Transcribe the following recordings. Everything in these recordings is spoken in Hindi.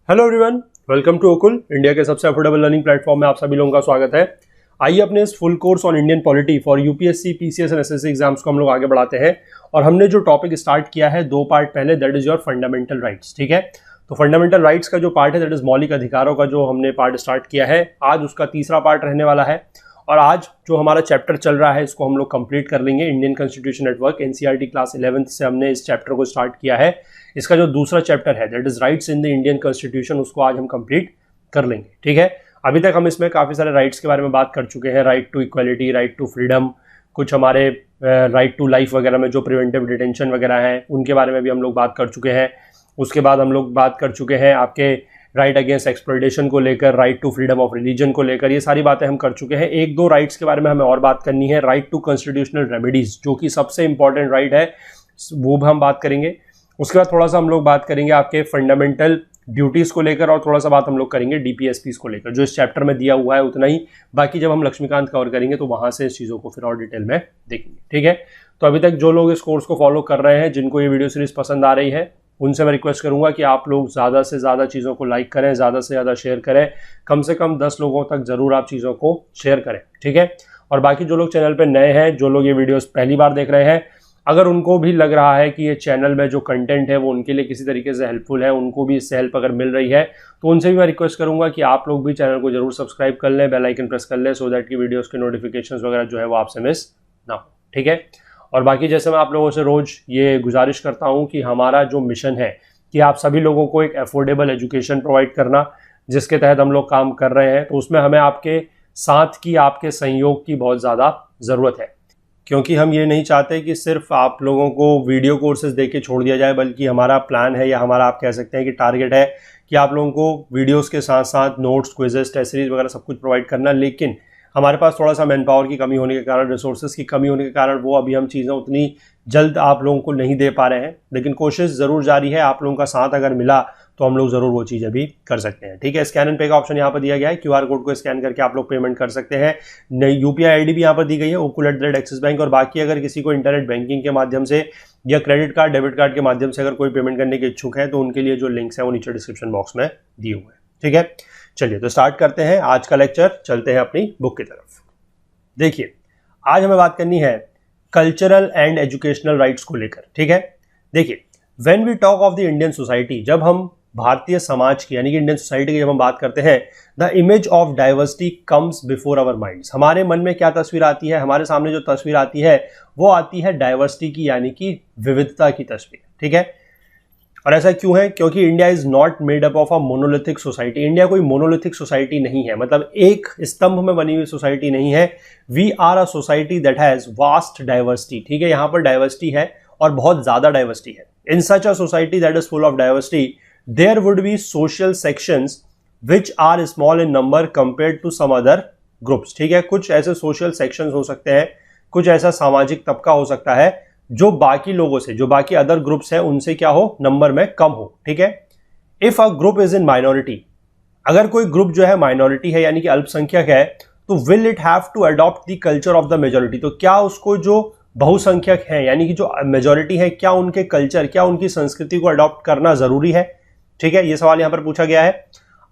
हेलो एवरीवन, वेलकम टू ओकुल, इंडिया के सबसे अफोर्डेबल लर्निंग प्लेटफॉर्म में आप सभी लोगों का स्वागत है। आइए अपने इस full course on Indian polity for UPSC, PCS and SSC exams को हम लोग आगे बढ़ाते हैं। और हमने जो टॉपिक स्टार्ट किया है 2 पार्ट पहले, that is your fundamental rights. ठीक है, तो फंडामेंटल राइट्स का जो पार्ट है दैट इज मौलिक अधिकारों का जो हमने पार्ट स्टार्ट किया है, आज उसका तीसरा पार्ट रहने वाला है। और आज जो हमारा चैप्टर चल रहा है इसको हम लोग कंप्लीट कर लेंगे। Indian constitution network NCERT class 11th से हमने इस चैप्टर को स्टार्ट किया है। इसका जो दूसरा चैप्टर है that is rights in the Indian constitution, उसको आज हम कंप्लीट कर लेंगे। ठीक है, अभी तक हम इसमें काफ़ी सारे राइट्स के बारे में बात कर चुके हैं, right to equality, right to freedom, कुछ हमारे राइट टू लाइफ वगैरह में जो प्रिवेंटिव डिटेंशन वगैरह हैं उनके बारे में भी हम लोग बात कर चुके हैं। उसके बाद हम लोग बात कर चुके हैं आपके राइट अगेंस्ट एक्सप्लॉयटेशन को लेकर, right to freedom of religion को लेकर, ये सारी बातें हम कर चुके हैं। एक दो राइट्स के बारे में हमें और बात करनी है, राइट टू कॉन्स्टिट्यूशनल रेमेडीज जो कि सबसे इंपॉर्टेंट राइट है, वो भी हम बात करेंगे। उसके बाद थोड़ा सा हम लोग बात करेंगे आपके फंडामेंटल ड्यूटीज को लेकर, और थोड़ा सा बात हम लोग करेंगे डीपीएसपीस को लेकर, जो इस चैप्टर में दिया हुआ है उतना ही, बाकी जब हम लक्ष्मीकांत कवर करेंगे तो वहां से इस चीज़ों को फिर और डिटेल में देखेंगे। ठीक है, तो अभी तक जो लोग इस कोर्स को फॉलो कर रहे हैं, जिनको ये वीडियो सीरीज पसंद आ रही है, उनसे मैं रिक्वेस्ट करूंगा कि आप लोग ज़्यादा से ज़्यादा चीज़ों को लाइक करें, ज़्यादा से ज़्यादा शेयर करें, कम से कम 10 लोगों तक ज़रूर आप चीज़ों को शेयर करें। ठीक है, और बाकी जो लोग चैनल पे नए हैं, जो लोग ये वीडियोस पहली बार देख रहे हैं, अगर उनको भी लग रहा है कि ये चैनल में जो कंटेंट है वो उनके लिए किसी तरीके से हेल्पफुल है, उनको भी इससे हेल्प अगर मिल रही है, तो उनसे भी मैं रिक्वेस्ट करूंगा कि आप लोग भी चैनल को जरूर सब्सक्राइब कर लें, बेल आइकन प्रेस कर लें, सो दैट की वीडियोस के नोटिफिकेशंस वगैरह जो है वो आपसे मिस ना हो। ठीक है, और बाकी जैसे मैं आप लोगों से रोज ये गुजारिश करता हूँ कि हमारा जो मिशन है कि आप सभी लोगों को एक अफोर्डेबल एजुकेशन प्रोवाइड करना, जिसके तहत हम लोग काम कर रहे हैं, तो उसमें हमें आपके साथ की, आपके सहयोग की बहुत ज़्यादा ज़रूरत है। क्योंकि हम ये नहीं चाहते कि सिर्फ आप लोगों को वीडियो कोर्सेज दे के छोड़ दिया जाए, बल्कि हमारा प्लान है, या हमारा आप कह सकते हैं कि टारगेट है, कि आप लोगों को वीडियोस के साथ साथ नोट्स, क्विजेस, टेस्ट सीरीज वगैरह सब कुछ प्रोवाइड करना। लेकिन हमारे पास थोड़ा सा मैन पावर की कमी होने के कारण, रिसोर्सेज की कमी होने के कारण, वो अभी हम चीज़ें उतनी जल्द आप लोगों को नहीं दे पा रहे हैं। लेकिन कोशिश ज़रूर जारी है, आप लोगों का साथ अगर मिला तो हम लोग ज़रूर वो चीज़ें भी कर सकते हैं। ठीक है, स्कैन एंड पे का ऑप्शन यहाँ पर दिया गया है, क्यूआर कोड को स्कैन करके आप लोग पेमेंट कर सकते हैं। नई यूपीआई आईडी भी यहाँ पर दी गई है, okul@axis बैंक। और बाकी अगर किसी को इंटरनेट बैंकिंग के माध्यम से या क्रेडिट कार्ड, डेबिट कार्ड के माध्यम से अगर कोई पेमेंट करने के इच्छुक है, तो उनके लिए जो लिंक्स हैं वो नीचे डिस्क्रिप्शन बॉक्स में दिए हुए हैं। ठीक है, चलिए तो स्टार्ट करते हैं आज का लेक्चर, चलते हैं अपनी बुक की तरफ। देखिए, आज हमें बात करनी है कल्चरल एंड एजुकेशनल राइट्स को लेकर। ठीक है, देखिए, when we talk of the Indian society, जब हम भारतीय समाज की यानी कि इंडियन सोसाइटी की जब हम बात करते हैं, the image of diversity comes before our minds. हमारे मन में क्या तस्वीर आती है, हमारे सामने जो तस्वीर आती है वो आती है डाइवर्सिटी की, यानी कि विविधता की तस्वीर। ठीक है, और ऐसा क्यों है? क्योंकि India is not made up of a monolithic society. India कोई मोनोलिथिक सोसाइटी नहीं है, मतलब एक स्तंभ में बनी हुई सोसाइटी नहीं है। We are a society that has vast diversity. ठीक है, यहाँ पर डाइवर्सिटी है और बहुत ज्यादा डाइवर्सिटी है। In such a society that is full of diversity, there would be social sections which are small in number compared to some other groups। ठीक है, कुछ ऐसे सोशल सेक्शंस हो सकते हैं, कुछ ऐसा सामाजिक तबका हो सकता है जो बाकी लोगों से, जो बाकी अदर ग्रुप्स हैं उनसे क्या हो, नंबर में कम हो। ठीक है, if a group is in minority, अगर कोई ग्रुप जो है माइनॉरिटी है यानी कि अल्पसंख्यक है, तो will it have to adopt the culture of the majority. तो क्या उसको जो बहुसंख्यक है यानी कि जो मेजोरिटी है, क्या उनके कल्चर, क्या उनकी संस्कृति को अडॉप्ट करना जरूरी है? ठीक है, ये सवाल यहां पर पूछा गया है।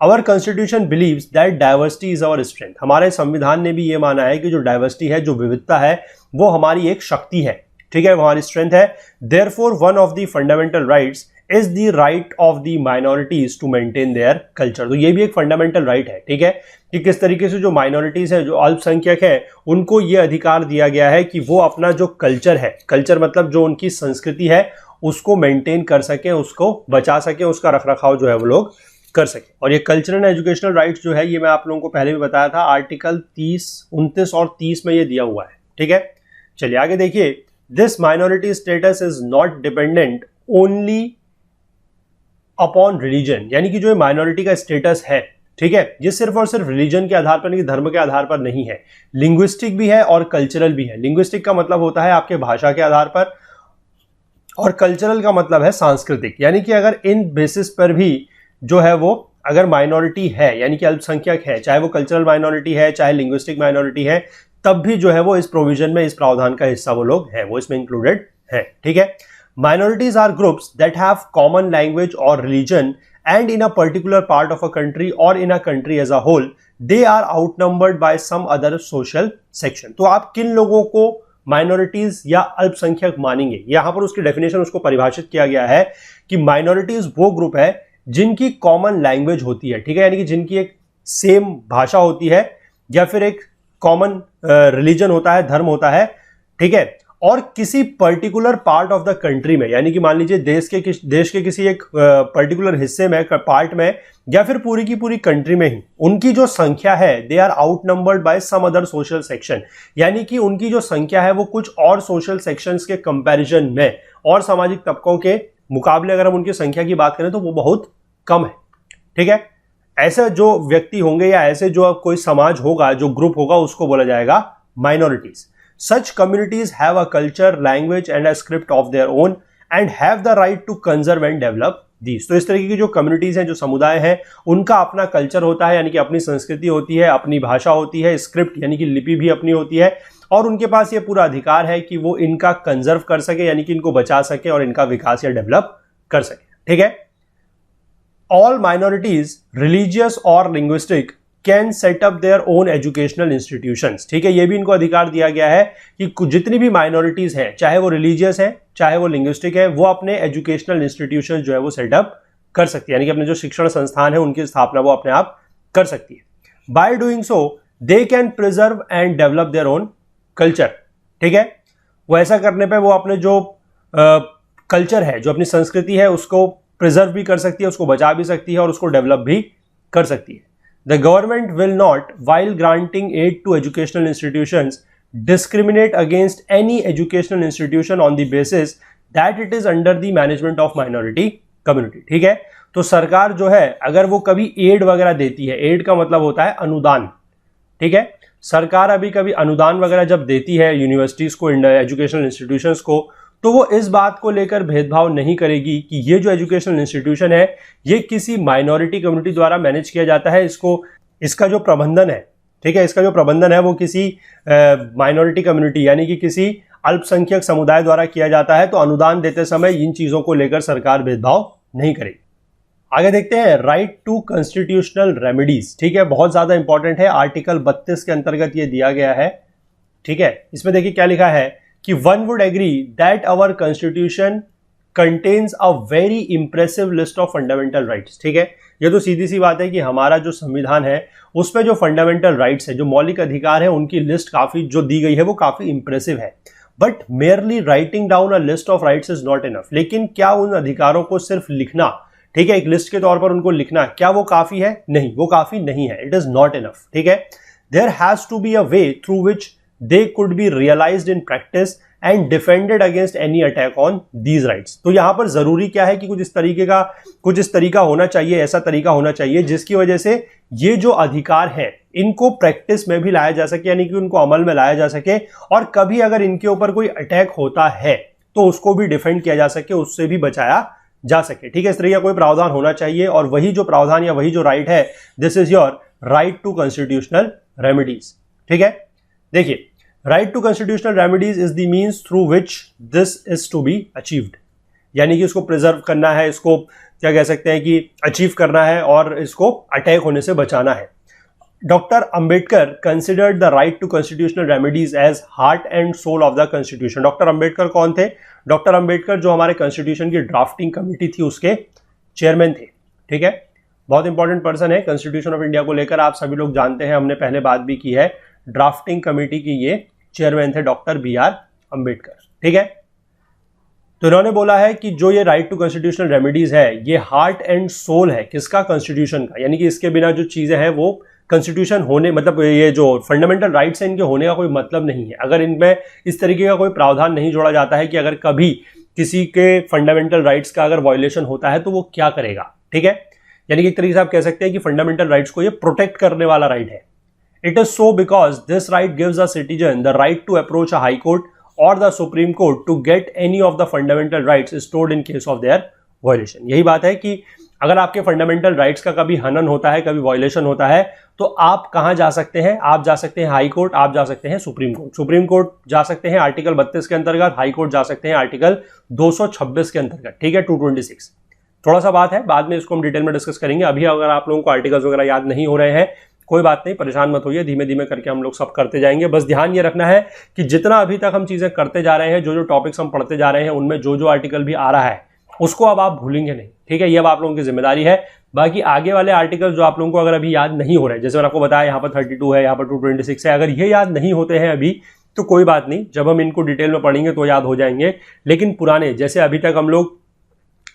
Our constitution believes that diversity is our strength. हमारे संविधान ने भी ये माना है कि जो डाइवर्सिटी है, जो विविधता है, वो हमारी एक शक्ति है। ठीक है, वो हमारी स्ट्रेंथ है। Therefore one of the fundamental rights is the right of the minorities to maintain their culture. तो ये भी एक फंडामेंटल राइट है। ठीक है, कि किस तरीके से जो माइनॉरिटीज है, जो अल्पसंख्यक है, उनको ये अधिकार दिया गया है कि वो अपना जो कल्चर है, कल्चर मतलब जो उनकी संस्कृति है, उसको मेंटेन कर सके, उसको बचा सके, उसका रखरखाव जो है वो लोग कर सके। और ये कल्चरल एंड एजुकेशनल राइट्स जो है, ये मैं आप लोगों को पहले भी बताया था, आर्टिकल 30, 29 और 30 में ये दिया हुआ है। ठीक है, चलिए आगे देखिए। This minority status is not dependent only upon religion, यानी कि जो माइनॉरिटी का स्टेटस है, ठीक है, ये सिर्फ और सिर्फ रिलीजन के आधार पर नहीं, धर्म के आधार पर नहीं है, लिंग्विस्टिक भी है और कल्चरल भी है। लिंग्विस्टिक का मतलब होता है आपके भाषा के आधार पर, और कल्चरल का मतलब है सांस्कृतिक। यानी कि अगर इन बेसिस पर भी जो है वो अगर माइनॉरिटी है यानी कि अल्पसंख्यक है, चाहे वो कल्चरल माइनॉरिटी है, चाहे लिंग्विस्टिक माइनॉरिटी है, तब भी जो है वो इस प्रोविजन में, इस प्रावधान का हिस्सा वो लोग हैं, वो इसमें इंक्लूडेड है। ठीक है, minorities are groups that have common language और religion and in a particular part of a country or in a country as a whole, they are outnumbered by some other social section. तो आप किन लोगों को माइनॉरिटीज या अल्पसंख्यक मानेंगे? यहां पर उसकी डेफिनेशन उसको परिभाषित किया गया है कि माइनॉरिटीज वो ग्रुप है जिनकी कॉमन लैंग्वेज होती है, ठीक है, यानी कि जिनकी एक सेम भाषा होती है या फिर एक कॉमन रिलीजन होता है, धर्म होता है, ठीक है, और किसी particular part of the country में, यानी कि मान लीजिए देश के किसी एक पर्टिकुलर हिस्से में, पार्ट में, या फिर पूरी की पूरी कंट्री में ही उनकी जो संख्या है, they are outnumbered by some other social section, यानी कि उनकी जो संख्या है वो कुछ और सोशल सेक्शंस के कंपैरिजन में और सामाजिक तबकों के मुकाबले अगर हम उनकी संख्या की बात करें तो वो बहुत कम है, ठीक है। ऐसे जो व्यक्ति होंगे या ऐसे जो कोई समाज होगा, जो ग्रुप होगा, उसको बोला जाएगा minorities. Such communities have a culture, language and a script of their own and have the right to conserve and develop these. तो इस तरीके की जो कम्युनिटीज हैं, जो समुदाय हैं, उनका अपना कल्चर होता है, यानी कि अपनी संस्कृति होती है, अपनी भाषा होती है, स्क्रिप्ट यानी कि लिपि भी अपनी होती है, और उनके पास ये पूरा अधिकार है कि वो इनका कंजर्व कर सके, यानी कि इनको बचा सके और इनका विकास या डेवलप कर सके, ठीक है। All minorities, religious or linguistic, can set up their own educational institutions, ठीक है। ये भी इनको अधिकार दिया गया है कि जितनी भी माइनॉरिटीज हैं, चाहे वो रिलीजियस हैं, चाहे वो लिंग्विस्टिक है, वो अपने एजुकेशनल इंस्टीट्यूशंस जो है वो सेटअप कर सकती है, यानी कि अपने जो शिक्षण संस्थान है उनकी स्थापना वो अपने आप कर सकती है। By doing so they can preserve and develop their own culture, ठीक है। वो ऐसा करने पर वो अपने जो कल्चर है, जो अपनी संस्कृति है, उसको प्रिजर्व भी कर सकती है, उसको बचा भी सकती है और उसको डेवलप भी कर सकती है। The government will not, while granting aid to educational institutions, discriminate against any educational institution on the basis that it is under the management of minority community, ठीक है। तो सरकार जो है अगर वो कभी एड वगैरह देती है, एड का मतलब होता है अनुदान, ठीक है, सरकार अभी कभी अनुदान वगैरह जब देती है यूनिवर्सिटीज को, एजुकेशनल इंस्टीट्यूशंस को, तो वो इस बात को लेकर भेदभाव नहीं करेगी कि ये जो एजुकेशनल इंस्टीट्यूशन है ये किसी माइनॉरिटी कम्युनिटी द्वारा मैनेज किया जाता है, इसका जो प्रबंधन है, ठीक है, इसका जो प्रबंधन है वो किसी माइनॉरिटी कम्युनिटी यानी कि किसी अल्पसंख्यक समुदाय द्वारा किया जाता है, तो अनुदान देते समय इन चीजों को लेकर सरकार भेदभाव नहीं करेगी। आगे देखते हैं राइट टू कॉन्स्टिट्यूशनल रेमेडीज, ठीक है, बहुत ज्यादा इंपॉर्टेंट है, आर्टिकल 32 के अंतर्गत ये दिया गया है, ठीक है। इसमें देखिए क्या लिखा है कि one would agree that our constitution contains a very impressive list of fundamental rights, ठीक है। ये तो सीधी सी बात है कि हमारा जो संविधान है उसमें जो फंडामेंटल राइट्स है, जो मौलिक अधिकार है, उनकी लिस्ट काफी जो दी गई है वो काफी इंप्रेसिव है। But merely writing down a list of rights is not enough, लेकिन क्या उन अधिकारों को सिर्फ लिखना, ठीक है, एक लिस्ट के तौर पर उनको लिखना, क्या वो काफी है? नहीं, वो काफी नहीं है, इट इज नॉट इनफ, ठीक है। There has to be a way through which they could be realized in practice and defended against any attack on these rights। तो यहां पर जरूरी क्या है कि कुछ इस तरीका होना चाहिए, ऐसा तरीका होना चाहिए जिसकी वजह से ये जो अधिकार है इनको प्रैक्टिस में भी लाया जा सके, यानी कि उनको अमल में लाया जा सके, और कभी अगर इनके ऊपर कोई अटैक होता है तो उसको भी डिफेंड किया जा सके, उससे भी बचाया जा सके, ठीक है। इस तरह का कोई प्रावधान होना चाहिए, और वही जो प्रावधान या वही जो राइट है, this is your right to constitutional remedies, ठीक है। देखिए, right to constitutional remedies is the means through which this is to be achieved, यानी कि इसको प्रिजर्व करना है, इसको क्या कह सकते हैं कि अचीव करना है और इसको अटैक होने से बचाना है। Doctor Ambedkar considered the right to constitutional remedies as heart and soul of the constitution. Doctor Ambedkar कौन थे? डॉक्टर अंबेडकर जो हमारे कॉन्स्टिट्यूशन की ड्राफ्टिंग कमेटी थी उसके चेयरमैन थे, ठीक है। बहुत इंपॉर्टेंट पर्सन है कॉन्स्टिट्यूशन ऑफ इंडिया को लेकर, आप सभी लोग जानते हैं, हमने पहले बात भी की है, ड्राफ्टिंग कमेटी की ये चेयरमैन थे डॉक्टर BR अंबेडकर, ठीक है। तो इन्होंने बोला है कि जो ये राइट टू कॉन्स्टिट्यूशनल रेमेडीज है ये हार्ट एंड सोल है किसका? कॉन्स्टिट्यूशन का, यानी कि इसके बिना जो चीजें हैं वो कॉन्स्टिट्यूशन होने, मतलब ये जो फंडामेंटल राइट्स हैं इनके होने का कोई मतलब नहीं है अगर इनमें इस तरीके का कोई प्रावधान नहीं जोड़ा जाता है कि अगर कभी किसी के फंडामेंटल राइट्स का अगर वायलेशन होता है तो वो क्या करेगा, ठीक है। यानी कि एक तरीके से आप कह सकते हैं कि फंडामेंटल राइट्स को ये प्रोटेक्ट करने वाला राइट है। It is so because this right gives a citizen the right to approach a high court or the Supreme Court to get any of the fundamental rights stored in case of their violation। यही बात है कि अगर आपके फंडामेंटल राइट्स का कभी हनन होता है, कभी वायलेशन होता है, तो आप कहां जा सकते हैं? आप जा सकते हैं हाई कोर्ट, आप जा सकते हैं सुप्रीम कोर्ट। सुप्रीम कोर्ट जा सकते हैं आर्टिकल 32 के अंतर्गत, हाई कोर्ट जा सकते हैं आर्टिकल 226 के अंतर्गत, ठीक है, 226। थोड़ा सा बात है, बाद में इसको हम डिटेल में डिस्कस करेंगे। अभी अगर आप लोगों को आर्टिकल्स वगैरह याद नहीं हो रहे हैं, कोई बात नहीं, परेशान मत होइए, धीमे धीमे करके हम लोग सब करते जाएंगे। बस ध्यान ये रखना है कि जितना अभी तक हम चीजें करते जा रहे हैं, जो जो टॉपिक्स हम पढ़ते जा रहे हैं, उनमें जो जो आर्टिकल भी आ रहा है उसको अब आप भूलेंगे नहीं, ठीक है। ये अब आप लोगों की जिम्मेदारी है। बाकी आगे वाले आर्टिकल जो आप लोगों को अगर अभी याद नहीं हो रहे, जैसे मैंने आपको बताया यहाँ पर 32 है, यहाँ पर 226 है, अगर ये याद नहीं होते हैं अभी तो कोई बात नहीं, जब हम इनको डिटेल में पढ़ेंगे तो याद हो जाएंगे। लेकिन पुराने, जैसे अभी तक हम लोग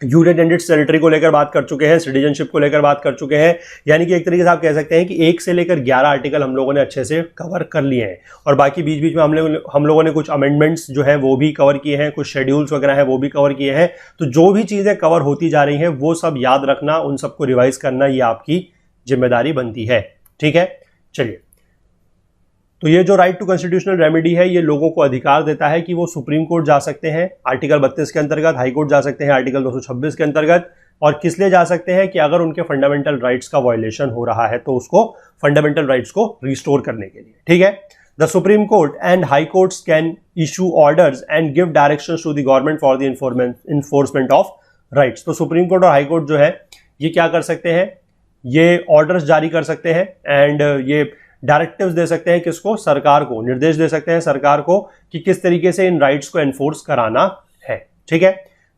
यूनियन टेरिटरी को लेकर बात कर चुके हैं, सिटीजनशिप को लेकर बात कर चुके हैं, यानी कि एक तरीके से आप कह सकते हैं कि 1 से लेकर 11 आर्टिकल हम लोगों ने अच्छे से कवर कर लिए हैं। और बाकी बीच बीच में हम लोगों ने कुछ अमेंडमेंट्स जो है वो भी कवर किए हैं, कुछ शेड्यूल्स वगैरह है वो भी कवर किए हैं। तो जो भी चीजें कवर होती जा रही हैं वो सब याद रखना, उन सबको रिवाइज करना, ये आपकी जिम्मेदारी बनती है, ठीक है। चलिए, तो ये जो राइट टू कॉन्स्टिट्यूशनल रेमेडी है, ये लोगों को अधिकार देता है कि वो सुप्रीम कोर्ट जा सकते हैं आर्टिकल 32 के अंतर्गत, हाई कोर्ट जा सकते हैं आर्टिकल 226 के अंतर्गत। और किस लिए जा सकते हैं कि अगर उनके फंडामेंटल राइट्स का वायलेशन हो रहा है तो उसको फंडामेंटल राइट्स को रिस्टोर करने के लिए, ठीक है। The supreme court and high courts can issue orders and give directions to the government for the enforcement of rights. तो सुप्रीम कोर्ट और हाई कोर्ट जो है ये क्या कर सकते हैं, ये ऑर्डर्स जारी कर सकते हैं एंड ये डायरेक्टिव्स दे सकते हैं, किसको, सरकार को, निर्देश दे सकते हैं सरकार को कि किस तरीके से इन राइट्स को एनफोर्स कराना है, ठीक है।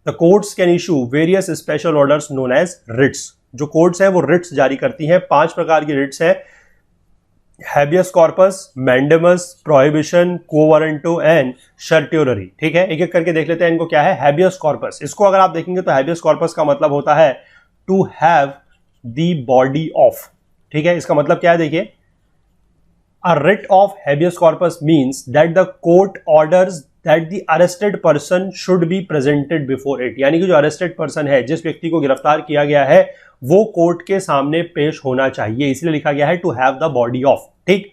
The courts can issue various special orders known as writs. जो कोर्ट्स हैं वो रिट्स जारी करती हैं। 5 प्रकार की रिट्स हैं, habeas corpus, mandamus, prohibition, quo warranto and certiorari, ठीक है। एक एक करके देख लेते हैं इनको क्या है। हैबियस कॉर्पस, इसको अगर आप देखेंगे तो हैबियस कॉर्पस का मतलब होता है to have the body of, ठीक है। इसका मतलब क्या है, देखिए, a writ of habeas corpus means that the court orders that the arrested person should be presented before it। यानी कि जो arrested person है, जिस व्यक्ति को गिरफ्तार किया गया है, वो कोर्ट के सामने पेश होना चाहिए, इसलिए लिखा गया है to have the body of, ठीक।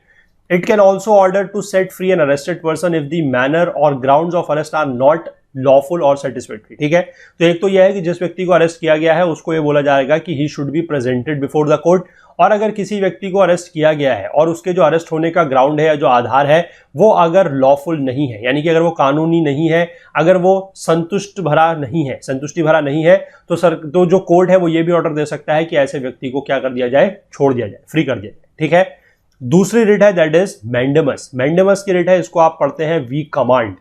It can also order to set free an arrested person if the manner or grounds of arrest are not lawful और सेटिस्फैक्टरी, ठीक है। तो एक तो यह है कि जिस व्यक्ति को अरेस्ट किया गया है उसको ये बोला जाएगा कि he should be presented before the court. और अगर किसी व्यक्ति को अरेस्ट किया गया है और उसके जो अरेस्ट होने का ग्राउंड है या जो आधार है वो अगर लॉफुल नहीं है, यानी कि अगर वो कानूनी नहीं है, अगर वो संतुष्टि भरा नहीं है, तो जो कोर्ट है वो ये भी ऑर्डर दे सकता है कि ऐसे व्यक्ति को क्या कर दिया जाए, छोड़ दिया जाए, फ्री कर दिया जाए, ठीक है। दूसरी रिट है दैट इज मैंडेमस। मैंडेमस की रिट है, इसको आप पढ़ते हैं वी कमांड।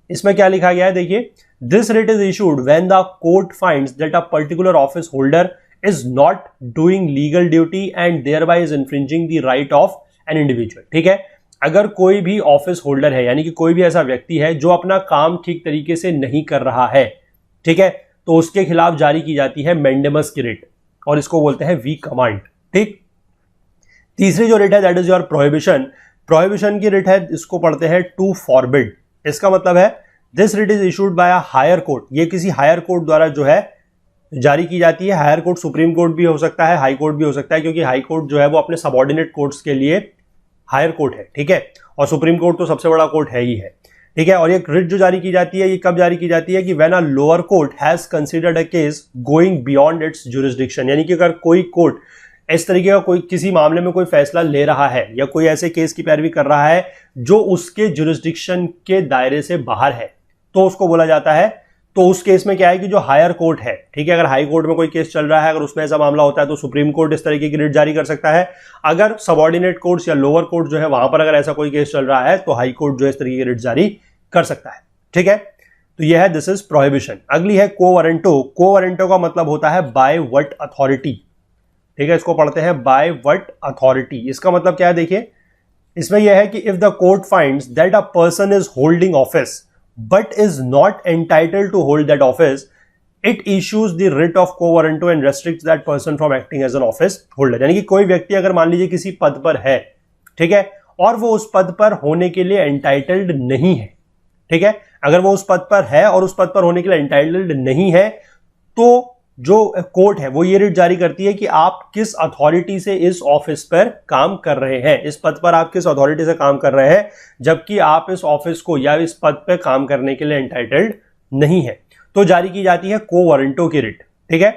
इसमें क्या लिखा गया है, देखिए, this writ is issued when the court finds that a particular office holder is not doing legal duty and thereby is infringing the right of an individual, ठीक है। अगर कोई भी ऑफिस होल्डर है, यानी कि कोई भी ऐसा व्यक्ति है जो अपना काम ठीक तरीके से नहीं कर रहा है, ठीक है, तो उसके खिलाफ जारी की जाती है मैंडेमस की रिट और इसको बोलते हैं वी कमांड, ठीक। तीसरी जो रिट है that is your prohibition. Prohibition की रिट है, इसको पढ़ते हैं टू फॉरबिड। इसका मतलब है this writ is issued by a higher court. ये किसी हायर कोर्ट द्वारा जो है जारी की जाती है। हायर कोर्ट सुप्रीम कोर्ट भी हो सकता है, हाई कोर्ट भी हो सकता है, क्योंकि हाई कोर्ट जो है वो अपने सबऑर्डिनेट कोर्ट्स के लिए हायर कोर्ट है, ठीक है। और सुप्रीम कोर्ट तो सबसे बड़ा कोर्ट है ही है, ठीक है। और ये रिट जो जारी की जाती है, ये कब जारी की जाती है कि when a lower court has considered a case going beyond it's jurisdiction. यानी कि अगर कोई कोर्ट इस तरीके का कोई किसी मामले में कोई फैसला ले रहा है या कोई ऐसे केस की पैरवी कर रहा है जो उसके ज्यूरिसडिक्शन के दायरे से बाहर है, तो उसको बोला जाता है। तो उस केस में क्या है कि जो हायर कोर्ट है, ठीक है, अगर हाई कोर्ट में कोई केस चल रहा है, अगर उसमें ऐसा मामला होता है तो सुप्रीम कोर्ट इस तरीके की रिट जारी कर सकता है। अगर सबऑर्डिनेट कोर्ट्स या लोअर कोर्ट जो है वहां पर अगर ऐसा कोई केस चल रहा है तो हाई कोर्ट जो है इस तरीके की रिट जारी कर सकता है, ठीक है। तो यह है दिस इज प्रोहिबिशन। अगली है को वारंटो। को वारंटो का मतलब होता है बाय व्हाट अथॉरिटी, ठीक है। इसको पढ़ते हैं बाय व्हाट अथॉरिटी। इसका मतलब क्या है, देखिए, इसमें यह है कि if the court finds that a person is holding office but is not entitled to hold that office, it issues the writ of quo warranto and restricts that person from acting as an office holder। यानी कि कोई व्यक्ति अगर मान लीजिए किसी पद पर है, ठीक है, और वो उस पद पर होने के लिए एंटाइटल्ड नहीं है, ठीक है, अगर वो उस पद पर है और उस पद पर होने के लिए एंटाइटल्ड नहीं है, तो जो कोर्ट है वो ये रिट जारी करती है कि आप किस अथॉरिटी से इस ऑफिस पर काम कर रहे हैं, इस पद पर आप किस अथॉरिटी से काम कर रहे हैं, जबकि आप इस ऑफिस को या इस पद पर काम करने के लिए एंटाइटल्ड नहीं है, तो जारी की जाती है को वारंटो की रिट, ठीक है।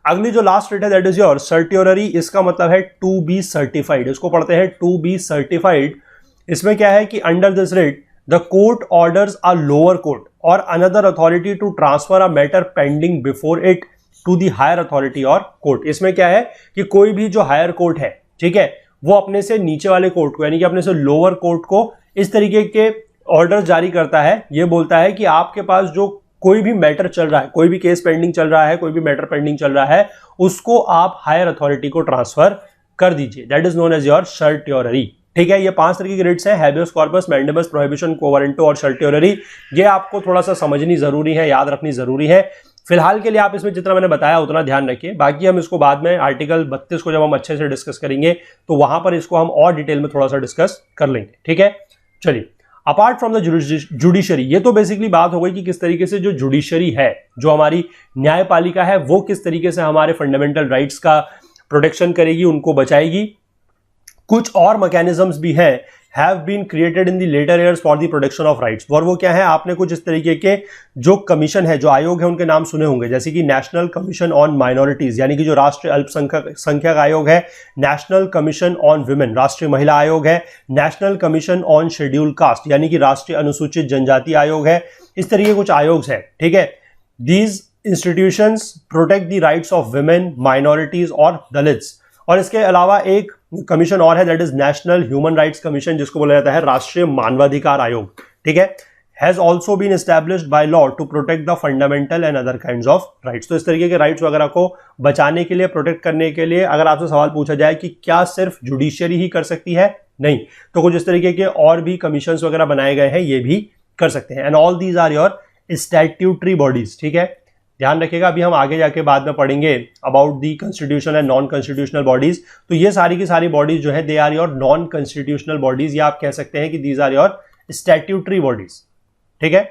अगली जो लास्ट रिट है दैट इज योर सर्ट्योररी। इसका मतलब है टू बी सर्टिफाइड। इसको पढ़ते हैं टू बी सर्टिफाइड। इसमें क्या है कि under this writ the court orders a lower court or another authority to transfer a matter pending before it to the higher authority or court. इसमें क्या है कि कोई भी जो हायर कोर्ट है, ठीक है, वो अपने से नीचे वाले कोर्ट को यानी कि अपने से लोअर कोर्ट को इस तरीके के ऑर्डर जारी करता है। ये बोलता है कि आपके पास जो कोई भी मैटर चल रहा है, कोई भी केस पेंडिंग चल रहा है, कोई भी मैटर पेंडिंग चल रहा है, उसको आप हायर अथॉरिटी को ट्रांसफर कर दीजिए। That is known as your certiorari. ठीक है, ये 5 तरह की रिट्स हैं, habeas corpus, mandamus, prohibition, quo warranto और सर्टियोररी। ये आपको थोड़ा सा समझनी जरूरी है, याद रखनी जरूरी है। फिलहाल के लिए आप इसमें जितना मैंने बताया उतना ध्यान रखिए, बाकी हम इसको बाद में आर्टिकल 32 को जब हम अच्छे से डिस्कस करेंगे तो वहां पर इसको हम और डिटेल में थोड़ा सा डिस्कस कर लेंगे। ठीक है, चलिए, अपार्ट फ्रॉम द जुडिशरी, ये तो बेसिकली बात हो गई कि किस तरीके से जो जुडिशरी है, जो हमारी न्यायपालिका है, वो किस तरीके से हमारे फंडामेंटल राइट्स का प्रोटेक्शन करेगी, उनको बचाएगी। कुछ और मैकेनिज्म्स भी हैं have been created in the later years for the protection of rights. और वो क्या है, आपने कुछ इस तरीके के जो कमीशन है, जो आयोग है, उनके नाम सुने होंगे, जैसे कि नेशनल कमीशन ऑन माइनॉरिटीज यानी कि जो राष्ट्रीय अल्पसंख्यक आयोग है, नेशनल कमीशन ऑन विमेन राष्ट्रीय महिला आयोग है, national commission on schedule caste यानी कि राष्ट्रीय अनुसूचित जनजाति आयोग है। इस तरीके के कुछ आयोग हैं। ठीक है, these institutions protect the rights of women, minorities और दलित्स। और इसके अलावा एक कमीशन और है, that is national human rights commission, जिसको बोला जाता है राष्ट्रीय मानवाधिकार आयोग। ठीक है, has also been established by law to protect the fundamental and other kinds of rights. तो इस तरीके के राइट्स वगैरह को बचाने के लिए, प्रोटेक्ट करने के लिए अगर आपसे सवाल पूछा जाए कि क्या सिर्फ जुडिशियरी ही कर सकती है, नहीं, तो कुछ इस तरीके के और भी कमीशन वगैरह बनाए गए हैं, ये भी कर सकते हैं। And all these are your statutory bodies. ठीक है, ध्यान रखिएगा, अभी हम आगे जाके बाद में पढ़ेंगे about the constitutional and non constitutional bodies. तो ये सारी की सारी बॉडीज जो है, they are your non constitutional bodies, या आप कह सकते हैं कि these are your statutory bodies. ठीक है,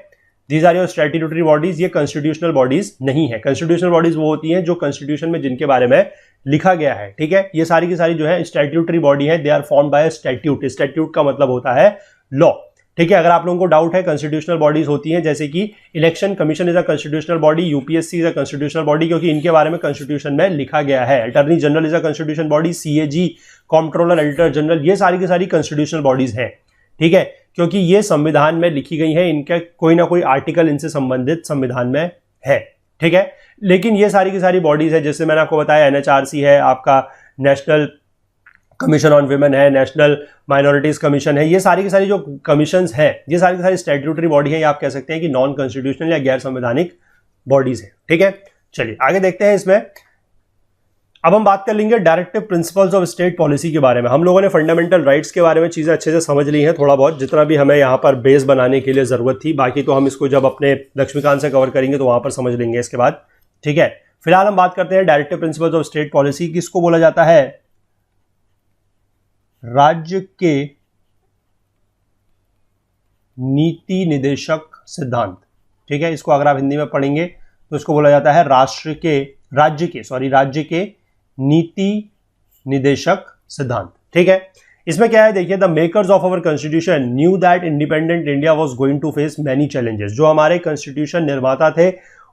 these are your statutory bodies, ये कॉन्स्टिट्यूशनल बॉडीज नहीं है। कॉन्स्टिट्यूशनल बॉडीज वो होती हैं जो कॉन्स्टिट्यूशन में जिनके बारे में लिखा गया है। ठीक है, ये सारी की सारी जो है स्टैट्यूटरी बॉडी है, they are formed by statute. Statute का मतलब होता है लॉ। ठीक है, अगर आप लोगों को डाउट है, कॉन्स्टिट्यूशनल बॉडीज होती हैं जैसे कि election commission is a constitutional body, UPSC is a constitutional body, क्योंकि इनके बारे में कॉन्स्टिट्यूशन में लिखा गया है। Attorney general is a constitutional body, CAG, comptroller, editor general, ये सारी की सारी कॉन्स्टिट्यूशनल बॉडीज हैं। ठीक है, क्योंकि ये संविधान में लिखी गई है, इनका कोई ना कोई आर्टिकल इनसे संबंधित संविधान में है। ठीक है, लेकिन ये सारी की सारी बॉडीज है, जैसे मैंने आपको बताया, एनएचआरसी है, आपका नेशनल कमीशन ऑन विमेन है, नेशनल माइनॉरिटीज कमीशन है, ये सारी की सारी जो कमीशंस हैं, ये सारी की सारी स्टैट्यूटरी बॉडी है, या आप कह सकते हैं कि नॉन कॉन्स्टिट्यूशनल या गैर संवैधानिक बॉडीज है। ठीक है, चलिए आगे देखते हैं। इसमें अब हम बात कर लेंगे directive principles of state policy के बारे में। हम लोगों ने फंडामेंटल राइट्स के बारे में चीजें अच्छे से समझ ली हैं, थोड़ा बहुत जितना भी हमें यहाँ पर बेस बनाने के लिए जरूरत थी। बाकी तो हम इसको जब अपने लक्ष्मीकांत से कवर करेंगे तो वहां पर समझ लेंगे इसके बाद। ठीक है, फिलहाल हम बात करते हैं directive principles of state policy. किसको बोला जाता है? राज्य के नीति निदेशक सिद्धांत। ठीक है, इसको अगर आप हिंदी में पढ़ेंगे तो इसको बोला जाता है राज्य के नीति निदेशक सिद्धांत। ठीक है, इसमें क्या है, देखिए, the makers of our constitution knew that independent India was going to face many challenges. जो हमारे कॉन्स्टिट्यूशन निर्माता थे,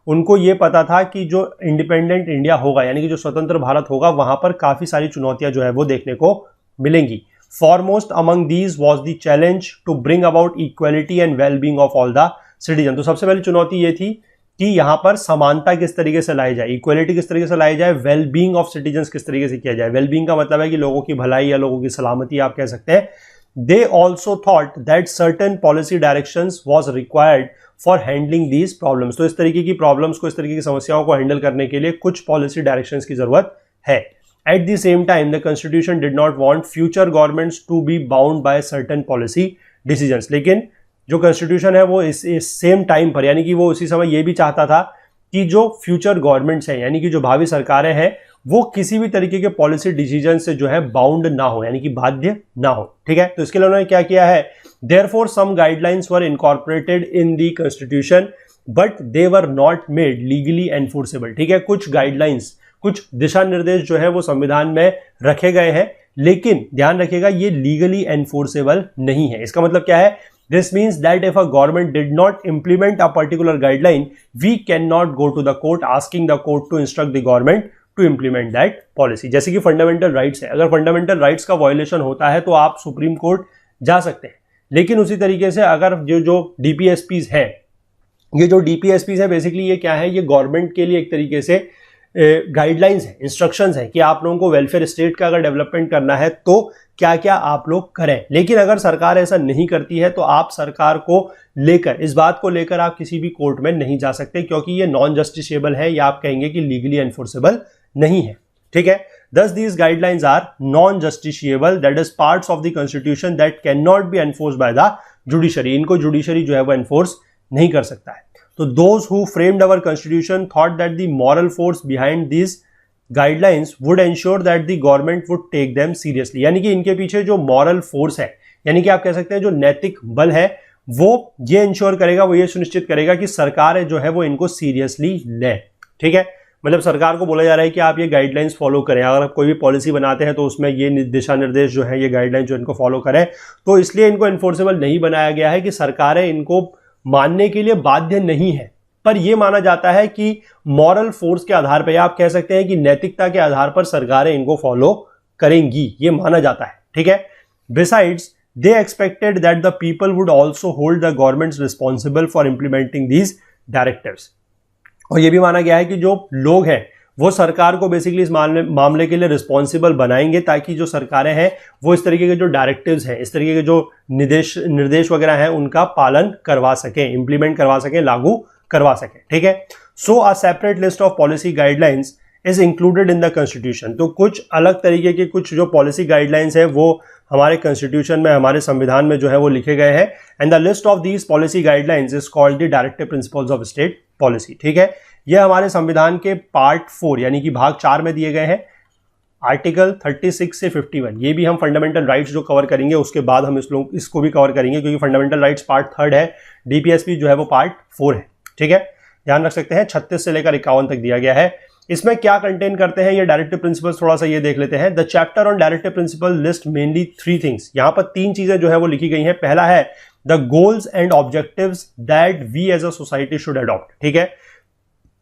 उनको ये पता था कि जो इंडिपेंडेंट इंडिया होगा, यानी कि जो स्वतंत्र भारत होगा, वहां पर काफी सारी चुनौतियां जो है वो देखने को मिलेंगी। Foremost among these was the challenge to bring about equality and well being of all the citizen. तो सबसे पहली चुनौती ये थी कि यहां पर समानता किस तरीके से लाई जाए, इक्वलिटी किस तरीके से लाई जाए, वेल बींग ऑफ सिटीजन्स किस तरीके से किया जाए। वेल बींग का मतलब है कि लोगों की भलाई या लोगों की सलामती आप कह सकते हैं। They also thought that certain policy directions was required for handling these problems. तो इस तरीके की प्रॉब्लम्स को, इस तरीके की समस्याओं को हैंडल करने के लिए कुछ पॉलिसी डायरेक्शंस की जरूरत है। At the same time, the Constitution did not want future governments to be bound by certain policy decisions. लेकिन जो कॉन्स्टिट्यूशन है वो इस सेम टाइम पर, यानी कि वो उसी समय ये भी चाहता था कि जो फ्यूचर गवर्नमेंट्स हैं, यानी कि जो भावी सरकारें हैं, वो किसी भी तरीके के पॉलिसी डिसीजन से जो है बाउंड ना हो, यानी कि बाध्य ना हो। ठीक है, तो इसके लिए उन्होंने क्या किया है, therefore some guidelines were incorporated in the constitution but they were not made legally enforceable. ठीक है, कुछ गाइडलाइंस, कुछ दिशा निर्देश जो है वो संविधान में रखे गए हैं, लेकिन ध्यान रखिएगा ये लीगली एनफोर्सेबल नहीं है। इसका मतलब क्या है, this means that if a government did not implement a particular guideline, we can not go to the court asking the court to instruct the government to implement that policy. जैसे कि फंडामेंटल राइट्स है, अगर फंडामेंटल राइट्स का वायलेशन होता है तो आप सुप्रीम कोर्ट जा सकते हैं। लेकिन उसी तरीके से अगर जो डीपीएसपीज है, ये जो डीपीएसपीज है, बेसिकली ये क्या है, ये गवर्नमेंट के लिए एक तरीके से गाइडलाइंस है, इंस्ट्रक्शंस है कि आप लोगों को वेलफेयर स्टेट का अगर डेवलपमेंट करना है तो क्या क्या आप लोग करें। लेकिन अगर सरकार ऐसा नहीं करती है तो आप सरकार को लेकर, इस बात को लेकर आप किसी भी कोर्ट में नहीं जा सकते, क्योंकि ये नॉन जस्टिसेबल है या आप कहेंगे कि लीगली एनफोर्सेबल नहीं है। ठीक है, thus these guidelines are non-justiciable, that is parts of the constitution that cannot be enforced by the judiciary। इनको जुडिशरी जो है वो एनफोर्स नहीं कर सकता है। तो those who framed our constitution thought that the moral force behind these guidelines would ensure that the government would take them seriously। यानी कि इनके पीछे जो moral force है, यानी कि आप कह सकते हैं जो नैतिक बल है, वो ये इंश्योर करेगा, वो ये सुनिश्चित करेगा कि सरकार जो है वो इनको सीरियसली ले। ठीक है, मतलब सरकार को बोला जा रहा है कि आप ये गाइडलाइंस फॉलो करें, अगर आप कोई भी पॉलिसी बनाते हैं तो उसमें ये दिशा निर्देश जो है, ये गाइडलाइंस जो इनको फॉलो करें। तो इसलिए इनको एनफोर्सेबल नहीं बनाया गया है कि सरकारें इनको मानने के लिए बाध्य नहीं है, पर यह माना जाता है कि मॉरल फोर्स के आधार पर, या आप कह सकते हैं कि नैतिकता के आधार पर सरकारें इनको फॉलो करेंगी, ये माना जाता है। ठीक है, besides they expected that the people would also hold the governments responsible for implementing these directives। और ये भी माना गया है कि जो लोग हैं वो सरकार को बेसिकली इस मामले के लिए रिस्पॉन्सिबल बनाएंगे, ताकि जो सरकारें हैं वो इस तरीके के जो डायरेक्टिव्स हैं, इस तरीके के जो निर्देश वगैरह हैं, उनका पालन करवा सकें, इंप्लीमेंट करवा सकें, लागू करवा सकें। ठीक है, so a separate list of policy guidelines is included in the constitution. तो कुछ अलग तरीके के कुछ जो पॉलिसी गाइडलाइंस है वो हमारे कॉन्स्टिट्यूशन में, हमारे संविधान में जो है वो लिखे गए हैं। And the list of these policy guidelines is called the directive principles of state policy. ठीक है, ये हमारे संविधान के पार्ट 4 यानी कि भाग 4 में दिए गए हैं, आर्टिकल 36 से 51। ये भी हम फंडामेंटल राइट्स जो कवर करेंगे उसके बाद हम इसको भी कवर करेंगे, क्योंकि फंडामेंटल राइट्स पार्ट 3 है, डीपीएसपी जो है वो पार्ट 4 है। ठीक है, ध्यान रख सकते हैं 36 से लेकर 51 तक दिया गया है। इसमें क्या कंटेन करते हैं ये डायरेक्टिव प्रिंसिपल्स, थोड़ा सा ये देख लेते हैं। The chapter on directive principle list mainly 3 things. यहां पर 3 चीजें जो है वो लिखी गई हैं। पहला है the goals and objectives that we as a society should adopt. ठीक है,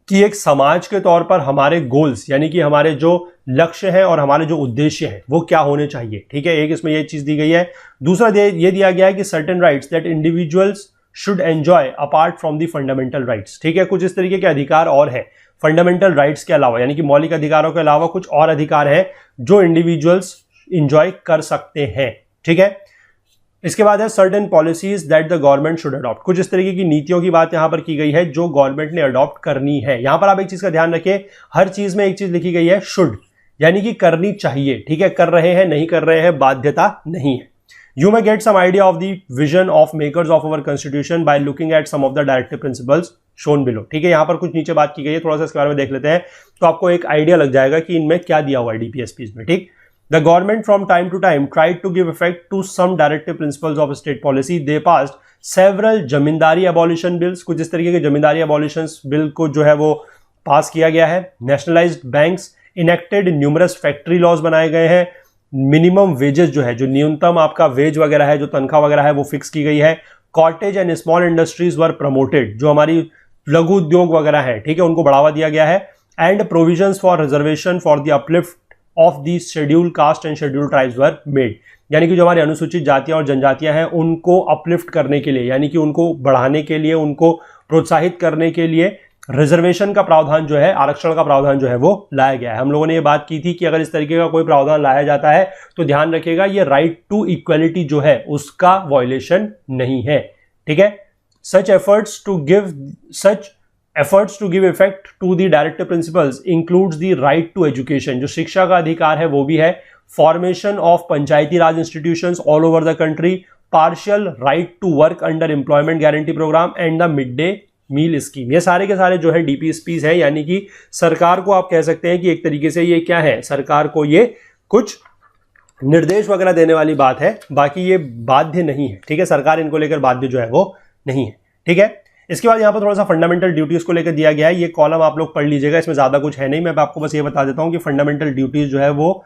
कि एक समाज के तौर पर हमारे गोल्स यानी कि हमारे जो लक्ष्य हैं और हमारे जो उद्देश्य हैं वो क्या होने चाहिए। ठीक है, एक इसमें ये चीज दी गई है। दूसरा ये दिया गया है कि certain rights that individuals should enjoy apart from the fundamental rights. ठीक है, कुछ इस तरीके के अधिकार और हैं फंडामेंटल राइट्स के अलावा, यानी कि मौलिक अधिकारों के अलावा कुछ और अधिकार हैं जो इंडिविजुअल्स एंजॉय कर सकते हैं। ठीक है, इसके बाद है certain policies that the government should adopt. कुछ इस तरीके की नीतियों की बात यहां पर की गई है जो गवर्नमेंट ने अडॉप्ट करनी है। यहां पर आप एक चीज का ध्यान रखिए, हर चीज में एक चीज लिखी गई है शुड, यानी कि करनी चाहिए। ठीक है, कर रहे हैं नहीं कर रहे हैं बाध्यता नहीं है। You may get some idea of the vision of makers of our constitution by looking at some of the directive principles shown below। ठीक है, यहां पर कुछ नीचे बात की गई है, थोड़ा सा इसके बारे में देख लेते हैं तो आपको एक आइडिया लग जाएगा कि इनमें क्या दिया हुआ है डीपीएसपीज में। ठीक, the government from time to time tried to give effect to some directive principles of state policy. They passed several zamindari abolition bills. कुछ इस तरीके के जमींदारी अबॉलिशन बिल को जो है वो पास किया गया है। Nationalised banks, enacted numerous factory laws बनाए गए हैं। मिनिमम वेजेस जो है, जो न्यूनतम आपका वेज वगैरह है, जो तनख्वाह वगैरह है वो फिक्स की गई है। Cottage and small industries were promoted, जो हमारी लघु उद्योग वगैरह है, ठीक है, उनको बढ़ावा दिया गया है। And provisions for reservation for the uplift of the schedule caste and schedule tribes were made. यानी कि जो हमारी अनुसूचित जातियां और जनजातियां हैं उनको अपलिफ्ट करने के लिए, यानी कि उनको बढ़ाने के लिए, उनको प्रोत्साहित करने के लिए रिजर्वेशन का प्रावधान जो है, आरक्षण का प्रावधान जो है वो लाया गया है। हम लोगों ने ये बात की थी कि अगर इस तरीके का कोई प्रावधान लाया जाता है तो ध्यान रखिएगा ये राइट टू इक्वलिटी जो है उसका वायलेशन नहीं है। ठीक है, such efforts to give effect to the directive principles includes the right to education. जो शिक्षा का अधिकार है वो भी है। Formation of panchayati raj institutions all over the country, partial right to work under employment guarantee programme and the mid day meal scheme. ये सारे के सारे जो है डीपीएसपीज है, यानी कि सरकार को आप कह सकते हैं कि एक तरीके से ये क्या है, सरकार को ये कुछ निर्देश वगैरह देने वाली बात है, बाकी ये बाध्य नहीं है। ठीक है, सरकार इनको लेकर बाध्य जो है वो नहीं है। ठीक है, इसके बाद यहाँ पर थोड़ा सा फंडामेंटल ड्यूटीज को लेकर दिया गया है। ये कॉलम आप लोग पढ़ लीजिएगा, इसमें ज्यादा कुछ है नहीं, मैं आपको बस ये बता देता हूँ कि फंडामेंटल ड्यूटीज जो है वो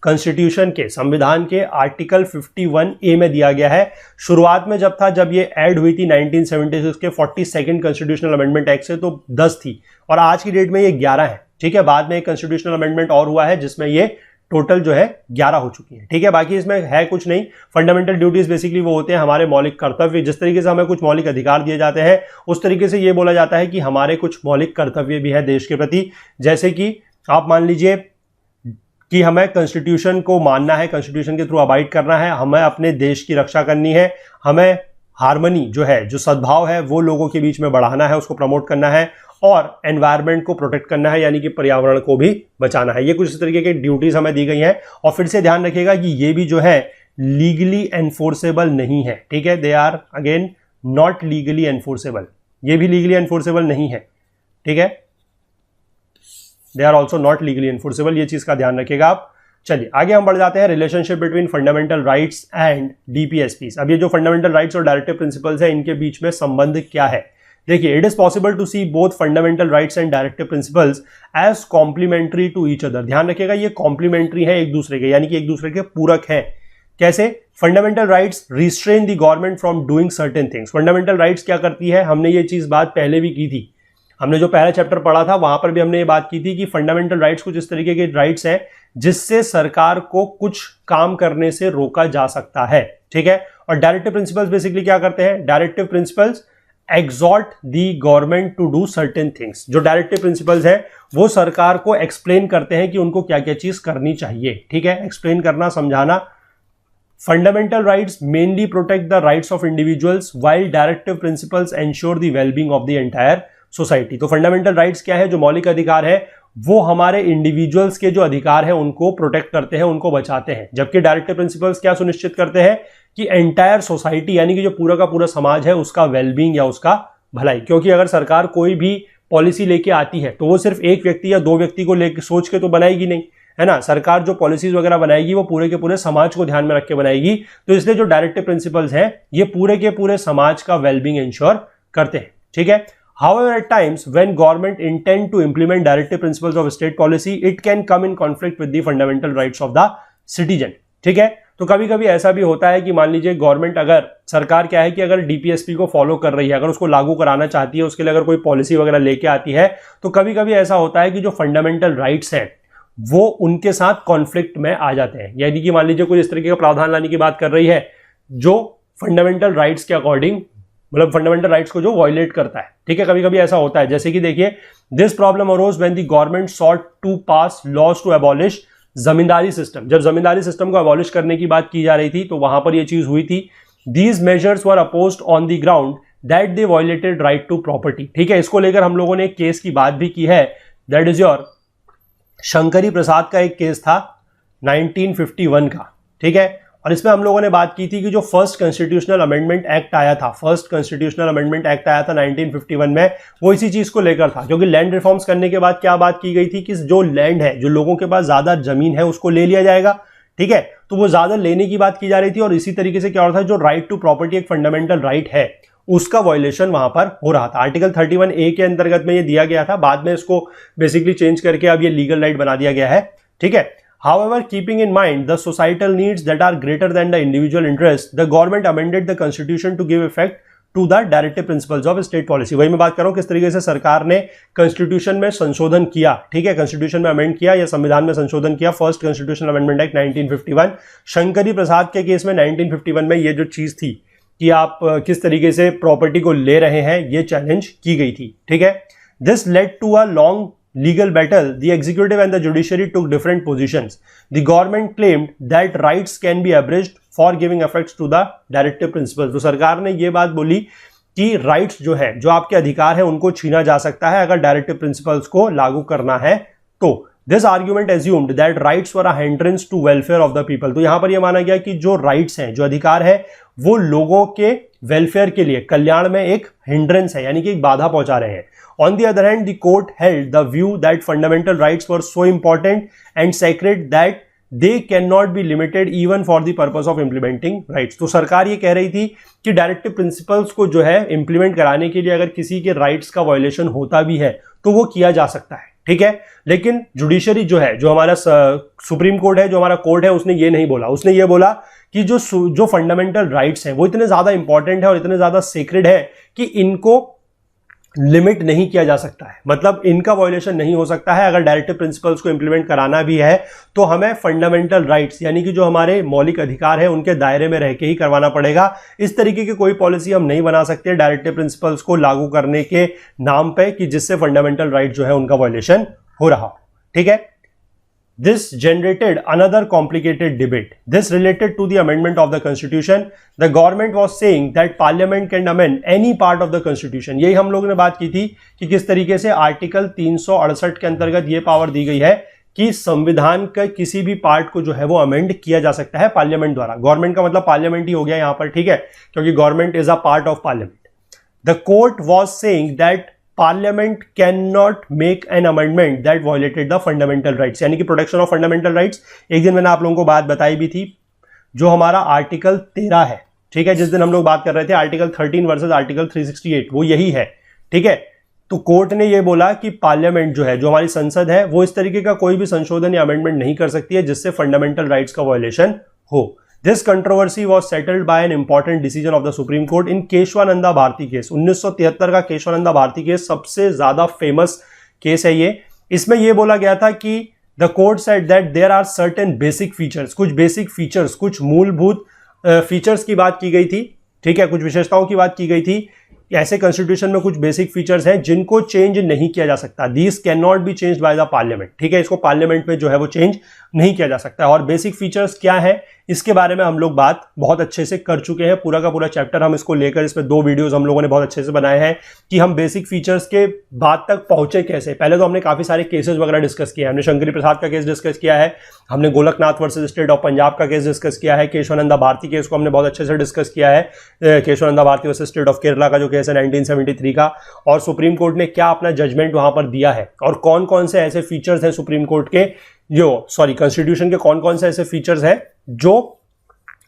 कॉन्स्टिट्यूशन के, संविधान के आर्टिकल 51A में दिया गया है। शुरुआत में जब ये ऐड हुई थी 1976 के 42nd कॉन्स्टिट्यूशनल अमेंडमेंट एक्ट से तो 10 थी और आज की डेट में ये 11 है। ठीक है, बाद में एक कॉन्स्टिट्यूशनल अमेंडमेंट और हुआ है जिसमें ये टोटल जो है 11 हो चुकी हैं। ठीक है, बाकी इसमें है कुछ नहीं। फंडामेंटल ड्यूटीज बेसिकली वो होते हैं हमारे मौलिक कर्तव्य। जिस तरीके से हमें कुछ मौलिक अधिकार दिए जाते हैं उस तरीके से ये बोला जाता है कि हमारे कुछ मौलिक कर्तव्य भी है देश के प्रति। जैसे कि आप मान लीजिए कि हमें कॉन्स्टिट्यूशन को मानना है, कॉन्स्टिट्यूशन के थ्रू अबाइड करना है, हमें अपने देश की रक्षा करनी है, हमें हार्मनी जो है, जो सद्भाव है वो लोगों के बीच में बढ़ाना है, उसको प्रमोट करना है, और एनवायरनमेंट को प्रोटेक्ट करना है, यानी कि पर्यावरण को भी बचाना है। ये कुछ इस तरीके की ड्यूटीज हमें दी गई हैं। और फिर से ध्यान रखिएगा कि ये भी जो है लीगली एनफोर्सेबल नहीं है। ठीक है, they are again not legally enforceable, ये भी लीगली एनफोर्सेबल नहीं है। ठीक है, they are also not legally enforceable, ये चीज का ध्यान रखिएगा आप। चलिए आगे हम बढ़ जाते हैं, relationship between fundamental rights and DPSPs. अब ये जो फंडामेंटल राइट्स और डायरेक्टिव प्रिंसिपल्स है इनके बीच में संबंध क्या है? देखिए, it is possible to see both fundamental rights and directive principles as complementary to each other. ध्यान रखिएगा ये कॉम्प्लीमेंट्री है एक दूसरे के, यानी कि एक दूसरे के पूरक हैं। कैसे? Fundamental rights restrain the government from doing certain things. Fundamental rights क्या करती है? हमने ये चीज बात पहले भी की थी, हमने जो पहला चैप्टर पढ़ा था वहां पर भी हमने ये बात की थी कि फंडामेंटल राइट्स कुछ इस तरीके के राइट्स हैं जिससे सरकार को कुछ काम करने से रोका जा सकता है। ठीक है, और डायरेक्टिव प्रिंसिपल्स बेसिकली क्या करते हैं? Directive principles exhort the government to do certain things. जो डायरेक्टिव प्रिंसिपल्स है वो सरकार को एक्सप्लेन करते हैं कि उनको क्या क्या चीज करनी चाहिए। ठीक है, एक्सप्लेन करना, समझाना। Fundamental rights mainly protect the rights of individuals while directive principles ensure the wellbeing of the entire society. तो फंडामेंटल राइट्स क्या है? जो मौलिक अधिकार है वो हमारे इंडिविजुअल्स के जो अधिकार है उनको प्रोटेक्ट करते हैं, उनको बचाते हैं। जबकि डायरेक्टिव प्रिंसिपल्स क्या सुनिश्चित करते हैं कि एंटायर सोसाइटी, यानी कि जो पूरा का पूरा समाज है उसका वेलबींग या उसका भलाई। क्योंकि अगर सरकार कोई भी पॉलिसी लेके आती है तो वो सिर्फ एक व्यक्ति या दो व्यक्ति को लेकर सोच के तो बनाएगी नहीं, है ना। सरकार जो पॉलिसीज वगैरह बनाएगी वो पूरे के पूरे समाज को ध्यान में रख के बनाएगी। तो इसलिए जो डायरेक्टिव प्रिंसिपल्स हैं ये पूरे के पूरे समाज का वेलबींग इंश्योर करते हैं। ठीक है, however at times when government intend to implement directive principles of state policy it can come in conflict with the fundamental rights of the citizen। ठीक है, तो कभी कभी ऐसा भी होता है कि मान लीजिए गवर्नमेंट, अगर सरकार क्या है कि अगर डीपीएसपी को फॉलो कर रही है, अगर उसको लागू कराना चाहती है, उसके लिए अगर कोई पॉलिसी वगैरह लेके आती है, तो कभी कभी ऐसा होता है कि जो फंडामेंटल राइट्स हैं वो उनके साथ कॉन्फ्लिक्ट में आ जाते हैं। यानी कि मान लीजिए कोई इस तरीके का प्रावधान लाने की बात कर रही है जो फंडामेंटल राइट्स के अकॉर्डिंग, मतलब फंडामेंटल राइट्स को जो वायलेट करता है। ठीक है, कभी कभी ऐसा होता है। जैसे कि देखिए, this problem arose when the government sought to pass laws to abolish zamindari system. जब जमींदारी सिस्टम को एबॉलिश करने की बात की जा रही थी तो वहां पर यह चीज हुई थी। These measures were opposed on the ground that they violated right to property. ठीक है, इसको लेकर हम लोगों ने एक केस की बात भी की है, दैट इज योर शंकरी प्रसाद का एक केस था 1951 का। ठीक है, और इसमें हम लोगों ने बात की थी कि जो फर्स्ट कॉन्स्टिट्यूशनल अमेंडमेंट एक्ट आया था, फर्स्ट कॉन्स्टिट्यूशनल अमेंडमेंट एक्ट आया था 1951 में, वो इसी चीज को लेकर था। क्योंकि लैंड रिफॉर्म्स करने के बाद क्या बात की गई थी कि जो लैंड है, जो लोगों के पास ज्यादा जमीन है उसको ले लिया जाएगा। ठीक है, तो वो ज्यादा लेने की बात की जा रही थी। और इसी तरीके से क्या हो रहा था, जो राइट टू प्रॉपर्टी एक फंडामेंटल राइट है उसका वायलेशन वहां पर हो रहा था। आर्टिकल 31A के अंतर्गत में ये दिया गया था, बाद में इसको बेसिकली चेंज करके अब ये लीगल राइट बना दिया गया है। ठीक है, however keeping in mind the societal needs that are greater than the individual interest, the government amended the constitution to give effect to the directive principles of state policy। वही मैं बात कर रहा हूं किस तरीके से सरकार ने कॉन्स्टिट्यूशन में संशोधन किया। ठीक है, कॉन्स्टिट्यूशन में अमेंड किया या संविधान में संशोधन किया, first constitutional amendment act 1951। Shankari Prasad के केस में 1951 में ये जो चीज थी कि आप किस तरीके से प्रॉपर्टी को ले रहे हैं, ये चैलेंज की गई थी। ठीक है, this led to a long legal battle. The executive and the judiciary took different positions. The government claimed that rights can be abridged for giving effects to the directive principles। तो सरकार ने ये बात बोली कि राइट्स जो है, जो आपके अधिकार है, उनको छीना जा सकता है अगर डायरेक्टिव प्रिंसिपल्स को लागू करना है तो। This argument assumed that rights were a hindrance to welfare of the people. तो यहां पर यह माना गया कि जो राइट्स हैं, जो अधिकार है, वो लोगों के वेलफेयर के लिए, कल्याण में एक हिंड्रेंस है, यानी कि एक बाधा पहुंचा रहे हैं। On the other hand, the court held the view that fundamental rights were so important and sacred that they cannot be limited even for the purpose of implementing rights। तो सरकार ये कह रही थी कि डायरेक्टिव प्रिंसिपल्स को जो है इंप्लीमेंट कराने के लिए अगर किसी के राइट्स का वायलेशन होता भी है तो वो किया जा सकता है। ठीक है, लेकिन जुडिशरी जो है, जो हमारा सुप्रीम कोर्ट है, जो हमारा कोर्ट है, उसने ये नहीं बोला। उसने ये बोला कि जो फंडामेंटल राइट्स हैं वो इतने ज्यादा इंपॉर्टेंट है और इतने ज्यादा सेक्रेड है कि इनको लिमिट नहीं किया जा सकता है, मतलब इनका वायलेशन नहीं हो सकता है। अगर डायरेक्टिव प्रिंसिपल्स को इंप्लीमेंट कराना भी है तो हमें फंडामेंटल राइट्स यानी कि जो हमारे मौलिक अधिकार है उनके दायरे में रह के ही करवाना पड़ेगा। इस तरीके की कोई पॉलिसी हम नहीं बना सकते डायरेक्टिव प्रिंसिपल्स को लागू करने के नाम पे कि जिससे फंडामेंटल राइट जो है उनका वायलेशन हो रहा हो। ठीक है, This generated another complicated debate. This related to the amendment of the constitution. The government was saying that parliament can amend any part of the constitution. यही हम लोगों ने बात की थी कि किस तरीके से आर्टिकल 368 के अंतर्गत ये पावर दी गई है कि संविधान के किसी भी पार्ट को जो है वो अमेंड किया जा सकता है पार्लियामेंट द्वारा। गवर्नमेंट का मतलब पार्लियामेंट ही हो गया यहां पर, ठीक है, क्योंकि government is a part of parliament. The court was saying that parliament can not make an amendment that violated the fundamental rights, यानी कि प्रोटेक्शन ऑफ फंडामेंटल राइट्स। एक दिन मैंने आप लोगों को बात बताई भी थी, जो हमारा आर्टिकल 13 है, ठीक है, जिस दिन हम लोग बात कर रहे थे आर्टिकल 13 वर्सेस आर्टिकल 368, वो यही है। ठीक है, तो कोर्ट ने ये बोला कि पार्लियामेंट जो है, जो हमारी संसद है, वो इस तरीके का कोई भी संशोधन या अमेंडमेंट नहीं कर सकती है जिससे फंडामेंटल राइट्स का वायलेशन हो। This controversy was settled by an important decision of the Supreme Court in Kesavananda Bharati case. 1973 का केशवानंदा भारती केस सबसे ज्यादा फेमस केस है ये। इसमें यह बोला गया था कि the court said that there are certain basic features, कुछ बेसिक फीचर्स, कुछ मूलभूत फीचर्स की बात की गई थी। ठीक है, कुछ विशेषताओं की बात की गई थी। ऐसे कॉन्स्टिट्यूशन में कुछ बेसिक फीचर्स हैं जिनको चेंज नहीं किया जा सकता। These can not be change by the parliament. ठीक है, इसको पार्लियामेंट में जो है वो चेंज नहीं किया जा सकता। और बेसिक फीचर्स क्या है इसके बारे में हम लोग बात बहुत अच्छे से कर चुके हैं। पूरा का पूरा चैप्टर हम इसको लेकर, इसमें 2 वीडियोस हम लोगों ने बहुत अच्छे से बनाए हैं कि हम बेसिक फीचर्स के बात तक पहुंचे कैसे। पहले तो हमने काफी सारे केसेस वगैरह डिस्कस किया है। हमने शंकरी प्रसाद का केस डिस्कस किया है, हमने Golaknath versus state of Punjab का केस डिस्कस किया है, केशवानंदा भारती केस को हमने बहुत अच्छे से डिस्कस किया है, Kesavananda Bharati versus state of Kerala का जो केस है 1973 का, और सुप्रीम कोर्ट ने क्या अपना जजमेंट वहां पर दिया है, और कौन कौन से ऐसे फीचर्स हैं सुप्रीम कोर्ट के, कॉन्स्टिट्यूशन के कौन कौन से ऐसे फीचर्स हैं जो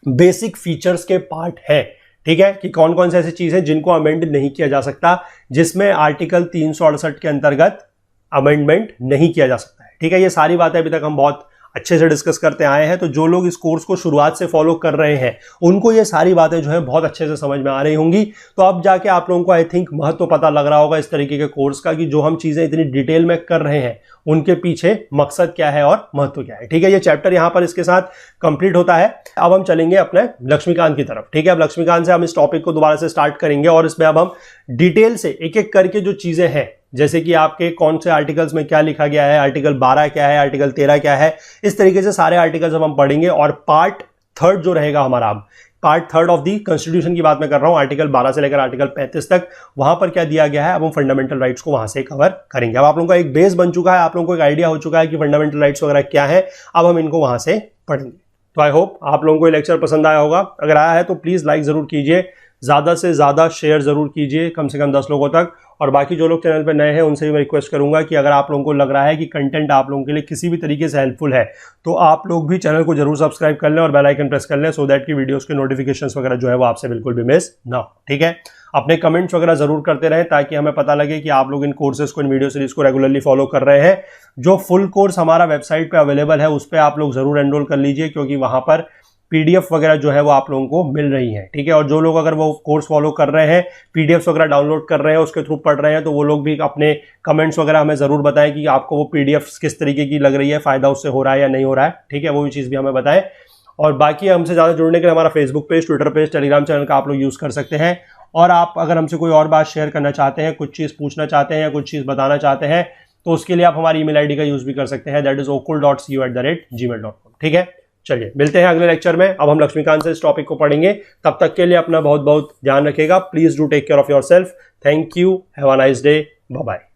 बेसिक फीचर्स के पार्ट है। ठीक है, कि कौन कौन से ऐसी चीज है जिनको अमेंड नहीं किया जा सकता, जिसमें आर्टिकल 368 के अंतर्गत अमेंडमेंट नहीं किया जा सकता है। ठीक है, ये सारी बातें अभी तक हम बहुत अच्छे से डिस्कस करते आए हैं। तो जो लोग इस कोर्स को शुरुआत से फॉलो कर रहे हैं उनको ये सारी बातें जो है बहुत अच्छे से समझ में आ रही होंगी। तो अब जाके आप लोगों को आई थिंक महत्व पता लग रहा होगा इस तरीके के कोर्स का, कि जो हम चीजें इतनी डिटेल में कर रहे हैं उनके पीछे मकसद क्या है और महत्व क्या है। ठीक है, ये चैप्टर यहां पर इसके साथ कंप्लीट होता है। अब हम चलेंगे अपने लक्ष्मीकांत की तरफ। ठीक है, अब लक्ष्मीकांत से हम इस टॉपिक को दोबारा से स्टार्ट करेंगे और इसमें अब हम डिटेल से एक एक करके जो चीजें हैं, जैसे कि आपके कौन से आर्टिकल्स में क्या लिखा गया है, आर्टिकल 12 क्या है, आर्टिकल 13 क्या है, इस तरीके से सारे आर्टिकल्स हम पढ़ेंगे। और पार्ट 3 जो रहेगा हमारा, अब पार्ट 3 ऑफ दी कॉन्स्टिट्यूशन की बात मैं कर रहा हूं, आर्टिकल 12 से लेकर आर्टिकल 35 तक, वहां पर क्या दिया गया है, अब हम फंडामेंटल राइट्स को वहां से कवर करेंगे। अब आप लोगों का एक बेस बन चुका है, आप लोगों को एक आइडिया हो चुका है कि फंडामेंटल राइट्स वगैरह क्या है। अब हम इनको वहां से पढ़ेंगे। तो आई होप आप लोगों को ये लेक्चर पसंद आया होगा। अगर आया है तो प्लीज लाइक जरूर कीजिए, ज्यादा से ज्यादा शेयर जरूर कीजिए, कम से कम 10 लोगों तक। और बाकी जो लोग चैनल पर नए हैं उनसे भी मैं रिक्वेस्ट करूंगा कि अगर आप लोगों को लग रहा है कि कंटेंट आप लोगों के लिए किसी भी तरीके से हेल्पफुल है तो आप लोग भी चैनल को जरूर सब्सक्राइब कर लें और बेल आइकन प्रेस कर लें, सो दैट कि वीडियोस के नोटिफिकेशंस वगैरह जो है वो आपसे बिल्कुल भी मिस ना हो। ठीक है, अपने कमेंट्स वगैरह जरूर करते रहें ताकि हमें पता लगे कि आप लोग इन कोर्सेज को, इन वीडियो सीरीज को रेगुलरली फॉलो कर रहे हैं। जो फुल कोर्स हमारा वेबसाइट पर अवेलेबल है उस पर आप लोग जरूर एनरोल कर लीजिए, क्योंकि वहां पर पीडीएफ वगैरह जो है वो आप लोगों को मिल रही है। ठीक है, और जो लोग अगर वो कोर्स फॉलो कर रहे हैं, पीडीएफ वगैरह डाउनलोड कर रहे हैं, उसके थ्रू पढ़ रहे हैं, तो वो लोग भी अपने कमेंट्स वगैरह हमें जरूर बताएं कि आपको वो पीडीएफ किस तरीके की लग रही है, फायदा उससे हो रहा है या नहीं हो रहा है। ठीक है, वो भी चीज़ भी हमें बताएं। और बाकी हमसे ज़्यादा जुड़ने के लिए हमारा Facebook page, Twitter page, Telegram channel का आप लोग यूज़ कर सकते हैं। और आप अगर हमसे कोई और बात शेयर करना चाहते हैं, कुछ चीज़ पूछना चाहते हैं या कुछ चीज़ बताना चाहते हैं, तो उसके लिए आप हमारी ईमेल आईडी का यूज़ भी कर सकते हैं, दैट इज okul.cu@gmail.com। ठीक है, चलिए मिलते हैं अगले लेक्चर में। अब हम लक्ष्मीकांत से इस टॉपिक को पढ़ेंगे। तब तक के लिए अपना बहुत बहुत ध्यान रखिएगा। Please do take care of yourself. Thank you, have a nice day, bye bye.